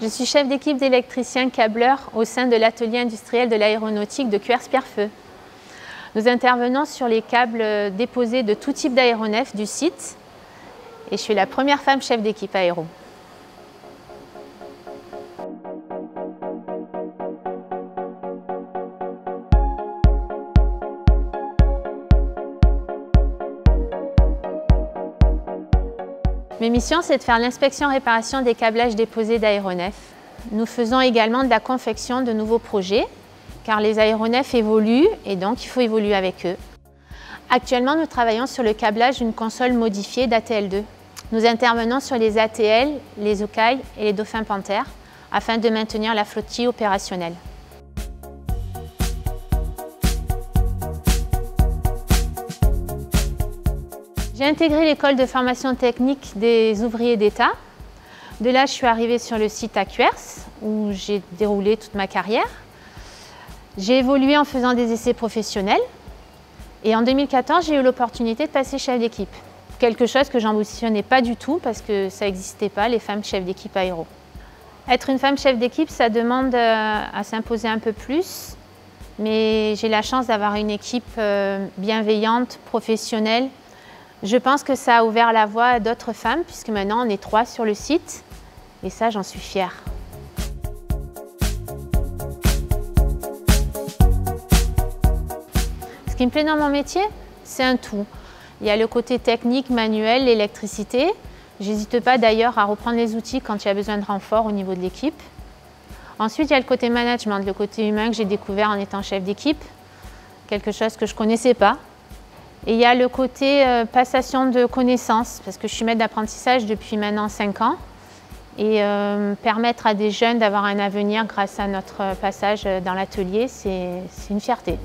Je suis chef d'équipe d'électriciens câbleurs au sein de l'atelier industriel de l'aéronautique de Cuers-Pierrefeu. Nous intervenons sur les câbles déposés de tout type d'aéronefs du site et je suis la première femme chef d'équipe aéro. Mes missions, c'est de faire l'inspection-réparation des câblages déposés d'aéronefs. Nous faisons également de la confection de nouveaux projets, car les aéronefs évoluent et donc il faut évoluer avec eux. Actuellement, nous travaillons sur le câblage d'une console modifiée d'ATL2. Nous intervenons sur les ATL, les Hawkeye et les Dauphins Panther, afin de maintenir la flottille opérationnelle. J'ai intégré l'école de formation technique des ouvriers d'État. De là, je suis arrivée sur le site à Cuers, où j'ai déroulé toute ma carrière. J'ai évolué en faisant des essais professionnels. Et en 2014, j'ai eu l'opportunité de passer chef d'équipe. Quelque chose que j'ambitionnais pas du tout, parce que ça n'existait pas, les femmes chefs d'équipe aéro. Être une femme chef d'équipe, ça demande à s'imposer un peu plus. Mais j'ai la chance d'avoir une équipe bienveillante, professionnelle. Je pense que ça a ouvert la voie à d'autres femmes, puisque maintenant on est 3 sur le site, et ça j'en suis fière. Ce qui me plaît dans mon métier, c'est un tout. Il y a le côté technique, manuel, l'électricité. J'hésite pas d'ailleurs à reprendre les outils quand il y a besoin de renfort au niveau de l'équipe. Ensuite, il y a le côté management, le côté humain que j'ai découvert en étant chef d'équipe, quelque chose que je ne connaissais pas. Et il y a le côté passation de connaissances, parce que je suis maître d'apprentissage depuis maintenant 5 ans. Et permettre à des jeunes d'avoir un avenir grâce à notre passage dans l'atelier, c'est une fierté.